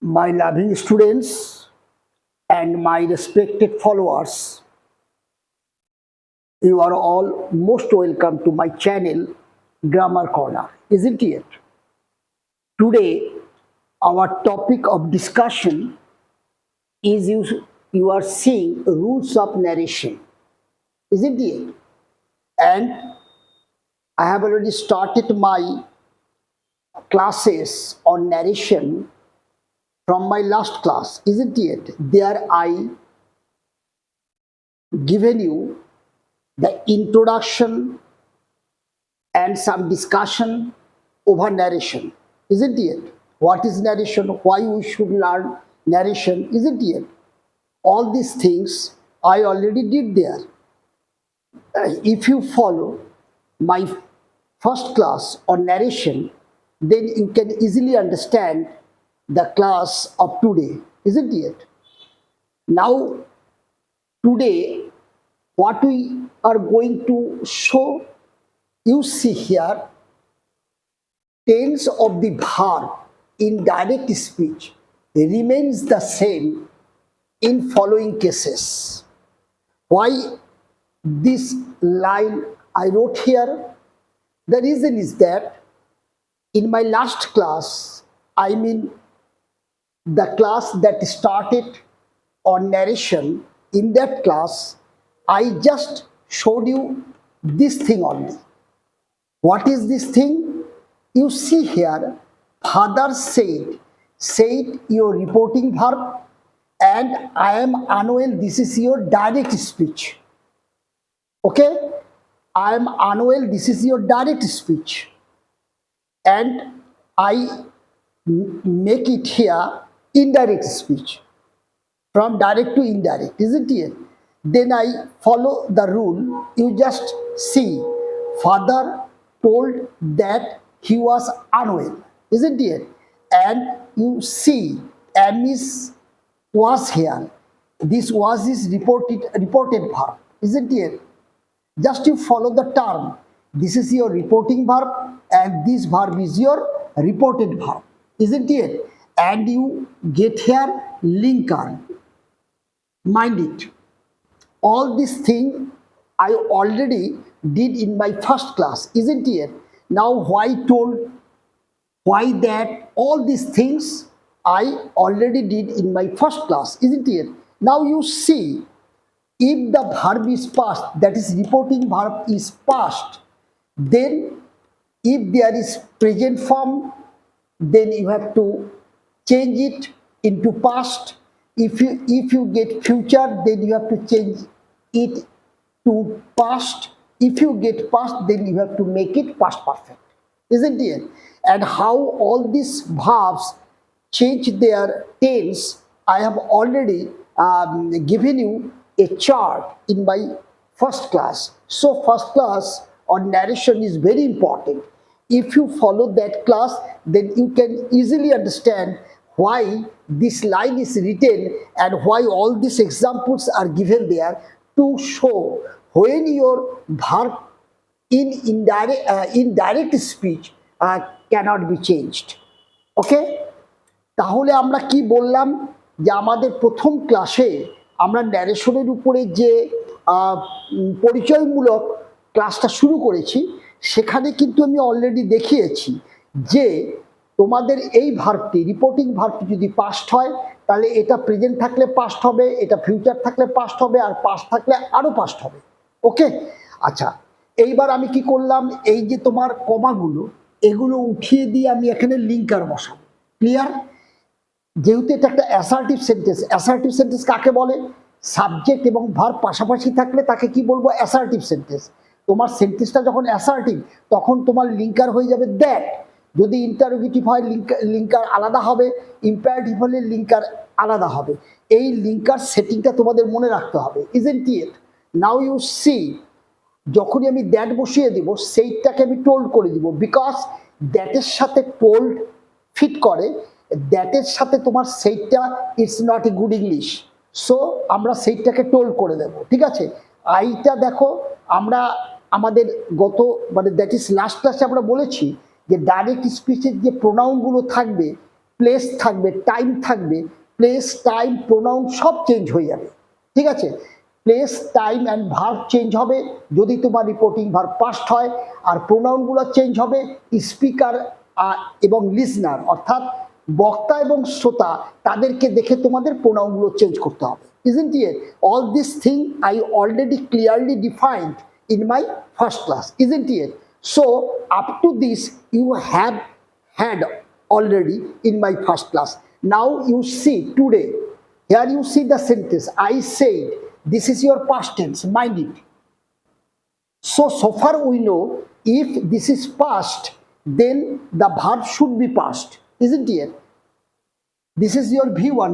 My loving students and my respected followers, you are all most welcome to my channel Grammar Corner, isn't it? Today, our topic of discussion is you are seeing rules of narration, isn't it? And I have already started my classes on narration from my last class, isn't it? There I given you the introduction and some discussion over narration, isn't it? What is narration? Why we should learn narration, isn't it? All these things I already did there. If you follow my first class on narration, then you can easily understand the class of today, isn't it? Now, today, what we are going to show, you see here, tense of the verb in direct speech remains the same in following cases. Why this line I wrote here? The reason is that in my last class, I mean the class that started on narration, in that class, I just showed you this thing only. What is this thing? You see here, father said your reporting verb, and I am unwell, this is your direct speech. Okay? I am unwell, this is your direct speech. And I make it here indirect speech. From direct to indirect, isn't it? Then I follow the rule. You just see, father told that he was unwell, isn't it? And you see, Amis was here. This was his reported verb, isn't it? Just you follow the term. This is your reporting verb, and this verb is your reported verb, isn't it? And you get here linker. Mind it, all this thing I already did in my first class, isn't it? Now why that, all these things I already did in my first class, isn't it? Now you see, if the verb is past, that is reporting verb is past, then if there is present form, then you have to change it into past. If you get future, then you have to change it to past. If you get past, then you have to make it past perfect, isn't it? And how all these verbs change their tense, I have already given you a chart in my first class. So first class on narration is very important. If you follow that class, then you can easily understand why this line is written and why all these examples are given there to show when your verb in indirect speech cannot be changed. ওকে, তাহলে আমরা কি বললাম যে আমাদের প্রথম ক্লাসে আমরা ন্যারেশনের উপরে যে পরিচয়মূলক ক্লাসটা শুরু করেছি, সেখানে কিন্তু আমি অলরেডি দেখিয়েছি যে তোমাদের এই ভার্বটি, রিপোর্টিং ভার্বটি যদি পাস্ট হয়, তাহলে এটা প্রেজেন্ট থাকলে পাস্ট হবে, এটা ফিউচার থাকলে পাস্ট হবে, আর পাস্ট থাকলে আরো পাস্ট হবে। ওকে, আচ্ছা, এইবার আমি কি করলাম, এই যে তোমার কমাগুলো, এগুলো উঠিয়ে দিয়ে আমি এখানে লিঙ্কার বসাবো। ক্লিয়ার? যেহেতু এটা একটা অ্যাসার্টিভ সেন্টেন্স, অ্যাসার্টিভ সেন্টেন্স কাকে বলে? সাবজেক্ট এবং ভার্ব পাশাপাশি থাকলে তাকে কি বলবো? Assertive sentence. তোমার সেন্টেন্সটা যখন অ্যাসার্টিভ, তখন তোমার লিঙ্কার হয়ে যাবে দ্যাট। যদি ইন্টারোগেটিভ হয়, লিঙ্কার আলাদা হবে, ইম্পারেটিভ হলে লিঙ্কার আলাদা হবে। এই লিঙ্কার সেটিংটা তোমাদের মনে রাখতে হবে, isn't it? Now you see, যখনই আমি দ্যাট বসিয়ে দিব, সেইটাকে আমি টোল্ড করে দিব, বিকজ দ্যাটের সাথে টোল্ড ফিট করে। দ্যাটের সাথে তোমার সেইটা it's not a good English, so আমরা সেইটাকে টোল্ড করে দেব, ঠিক আছে? আইটা দেখো, আমরা আমাদের দ্যাট ইজ লাস্ট ক্লাসে আমরা বলেছি যে ডাইরেক্ট স্পিচের যে প্রোনাউনগুলো থাকবে, প্লেস থাকবে, টাইম থাকবে, প্লেস টাইম প্রোনাউন সব চেঞ্জ হয়ে যাবে, ঠিক আছে। Place time and verb change হবে যদি তোমার রিপোর্টিং ভার্ব পাস্ট হয়, আর প্রোনাউনগুলো চেঞ্জ হবে স্পিকার এবং লিসনার, অর্থাৎ বক্তা এবং শ্রোতা, তাদেরকে দেখে তোমাদের প্রোনাউনগুলো চেঞ্জ করতে হবে। Isn't it? All this thing I already clearly defined in my first class, isn't it? So up to this you have had already in my first class. Now you see today, here you see the sentence, I said, this is your past tense, mind it. So far we know if this is past, then the verb should be past, isn't it? This is your V1,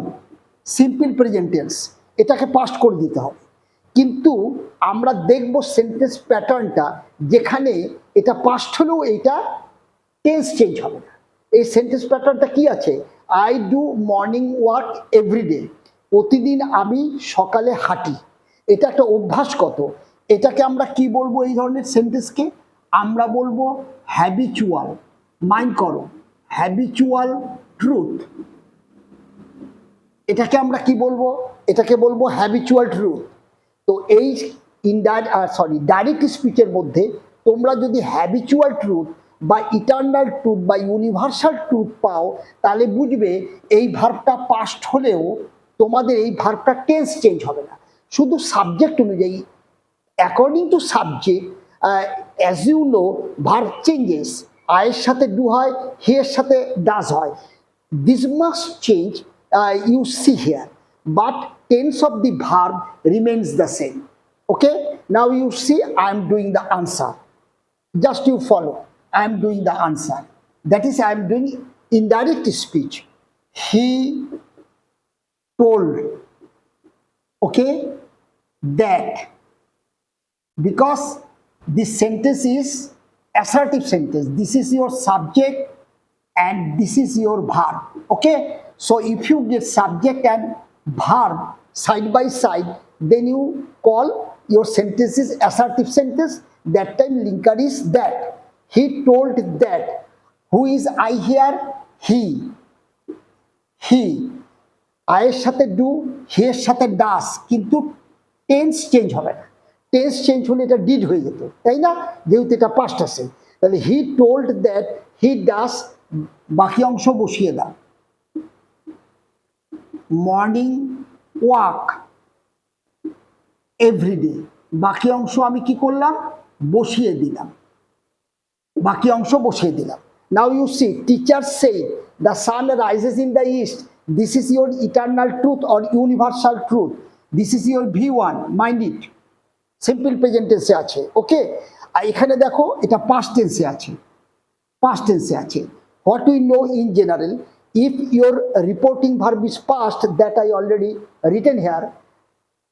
simple present tense, এটাকে past করে দিতে হবে। কিন্তু আমরা দেখব sentence প্যাটার্নটা যেখানে এটা পাস্ট হলেও এটা টেন্স চেঞ্জ হবে না। এই সেন্টেন্স প্যাটার্নটা কি আছে? I do morning walk every day, প্রতিদিন আমি সকালে হাঁটি। এটা একটা অভ্যাসগত, এটাকে আমরা কি বলবো? এই ধরনের সেন্টেন্সকে আমরা বলবো হ্যাবিচুয়াল। মাইন্ড করো, হ্যাবিচুয়াল ট্রুথ। এটাকে আমরা কি বলবো? এটাকে বলবো হ্যাবিচুয়াল ট্রুথ। তো এই ডাইরেক্ট স্পিচের মধ্যে তোমরা যদি হ্যাবিচুয়াল ট্রুথ বা ইটারনাল ট্রুথ বা ইউনিভার্সাল ট্রুথ পাও, তাহলে বুঝবে এই ভার্বটা পাস্ট হলেও তোমাদের এই ভার্বটা টেন্স চেঞ্জ হবে না, শুধু সাবজেক্ট অনুযায়ী। According to subject, as you know, verb changes. আয়ের সাথে ডু হয়, হি এর সাথে ডাজ হয়। This must change, you see here, but tense of the verb remains the same. Okay, now you see I am doing the answer, just you follow. I am doing the answer, that is I am doing indirect speech. He told, okay, that, because this sentence is assertive sentence, this is your subject and this is your verb. Okay, so if you get subject and verb side by side, then you call your sentence is assertive sentence. That time linker is that. He told that. Who is I here? He. I এর সাথে do, হি এর সাথে ডাস, কিন্তু tense change হবে না। Tense change হলে এটা did হয়ে যেত, তাই না? যেহেতু এটা পাস্ট আছে, তাহলে হি টোল্ড দ্যাট, হি ডাস, বাকি অংশ বসিয়ে দাও। মর্নিং ওয়াক এভরিডে, বাকি অংশ আমি কি করলাম? বসিয়ে দিলাম, বাকি অংশ বসিয়ে দিলাম। Now you see, teacher say the sun rises in the east, this is your eternal truth or universal truth, this is your V1, mind it. Simple present টেন্সে আছে, ওকে। আর এখানে দেখো এটা পাস্ট টেন্সে আছে, পাস্ট টেন্সে আছে। What we know in general, if your reporting verb is past, that I already written here,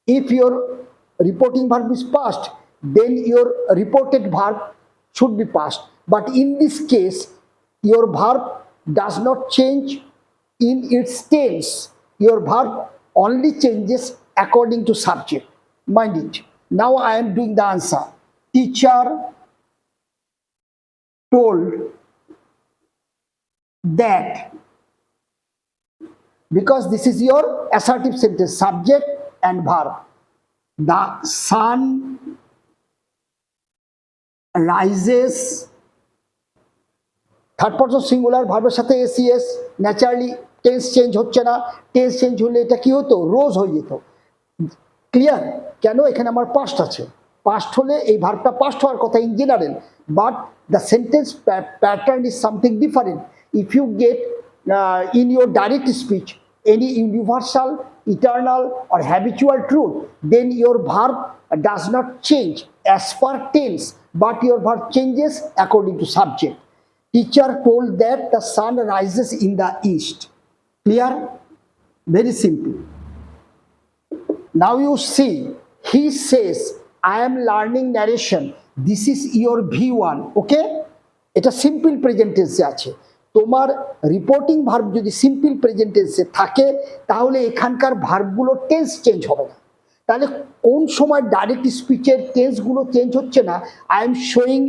if your reporting verb is past, then your reported verb should be past. But in this case, your verb does not change in its tense. Your verb only changes according to subject. Mind it. Now I am doing the answer. Teacher told that, because this is your assertive sentence, subject and verb. The sun rises, third person singular ভার্বের সাথে ACS, naturally tense change হচ্ছে না। Tense change হলে এটা কি হতো? রোজ হয়ে যেত। ক্লিয়ার? কেন? এখানে আমার পাস্ট আছে, পাস্ট হলে এই ভার্বটা পাস্ট হওয়ার কথা in general, but the sentence pattern is something different. If you get in your direct speech any universal, eternal or habitual truth, then your verb does not change as per tense, but your verb changes according to subject. Teacher told that the sun rises in the east. Clear? Very simple. Now you see, he says, I am learning narration. This is your V1. Okay? এটা simple present টেন্সে আছে। তোমার reporting verb যদি simple present টেন্সে থাকে, তাহলে এখানকার ভার্বগুলো tense change হবে না। তাহলে কোন সময় ডাইরেক্ট স্পিচের টেন্সগুলো চেঞ্জ হচ্ছে না? I am showing,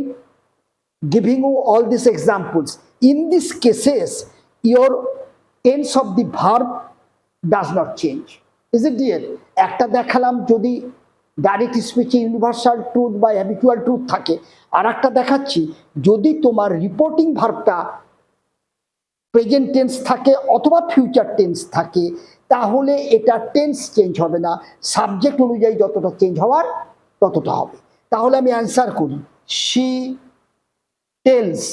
giving you all these examples. In these cases, your tense of the verb does not change, is it dear? একটা দেখালাম যদি ডাইরেক্ট স্পিচে ইউনিভার্সাল ট্রুথ বা হ্যাবিচুয়াল ট্রুথ থাকে, আর একটা দেখাচ্ছি যদি তোমার রিপোর্টিং ভার্বটা প্রেজেন্ট টেন্স থাকে অথবা ফিউচার টেন্স থাকে, তাহলে এটা টেন্স চেঞ্জ হবে না, সাবজেক্ট অনুযায়ী যতটা চেঞ্জ হওয়ার ততটা হবে। তাহলে আমি অ্যান্সার করি, শি টেলস,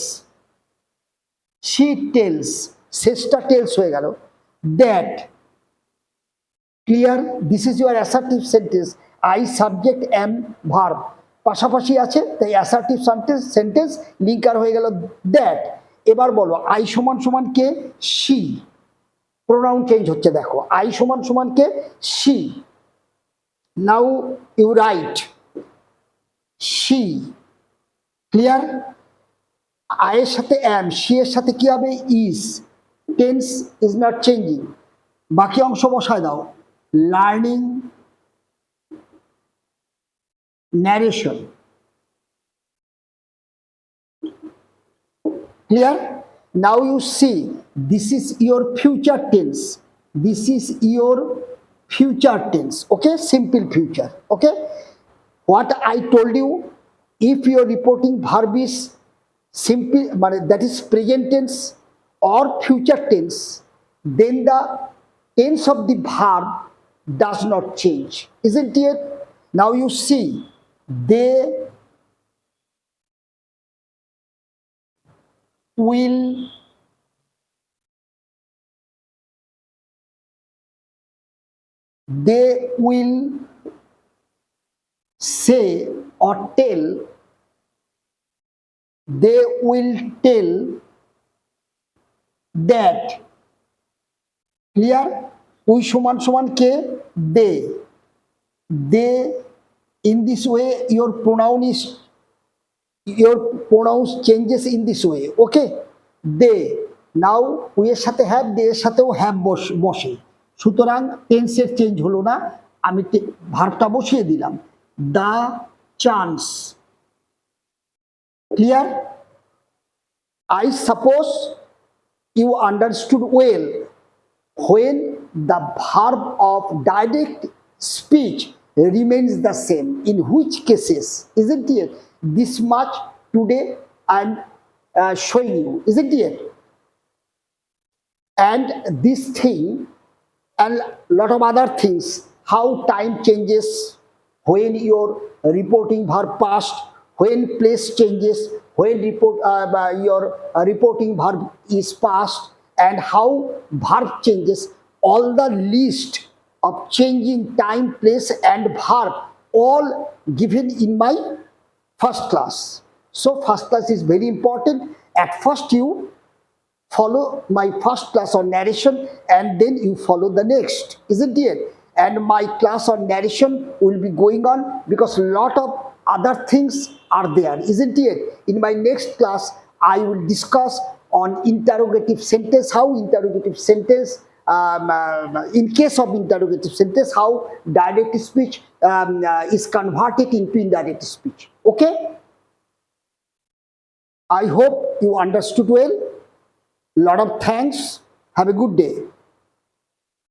শি টেলস, শেষটা টেলস হয়ে গেল, that, clear, this is your assertive sentence, I subject M verb পাশাপাশি আছে, তাই অ্যাসার্টিভ সেন্টেন্স লিঙ্কার হয়ে গেল দ্যাট। এবার বলো আই সমান সমান কে? শি, প্রোনাউন চেঞ্জ হচ্ছে দেখো, আই সমান সমান কে? She. Now you write she, clear, আয়ের সাথে এম, শি এর সাথে কি হবে? Is, tense is not changing. বাকি অংশ বসায় দাও, learning, narration, clear? Now you see, this is your future tense, this is your future tense, okay, simple future, okay. What I told you, if your reporting verb is simple, that is present tense or future tense, then the tense of the verb does not change, isn't it? Now you see, they will say or tell, they will tell that, clear? We সমান সমান কে? they, in this way your pronouns changes in this way, okay, they। Now we এর সাথে have, দে এর সাথেও have বসে, সুতরাং টেন্সের change হলো না, আমি ভার্বটা বসিয়ে দিলাম, the chance, clear? I suppose you understood well when the verb of direct speech remains the same, in which cases, isn't it? This much today I'm showing you, isn't it? And this thing and lot of other things, how time changes when your reporting verb past, when place changes, when your reporting verb is past, and how verb changes, all the list of changing time, place and verb all given in my first class. So first class is very important. At first you follow my first class on narration and then you follow the next, isn't it? And my class on narration will be going on because a lot of other things are there, isn't it? In my next class I will discuss on interrogative sentence, how interrogative sentence, in case of interrogative sentence, how direct speech is converted into indirect speech, okay? I hope you understood well. Lot of thanks. Have a good day.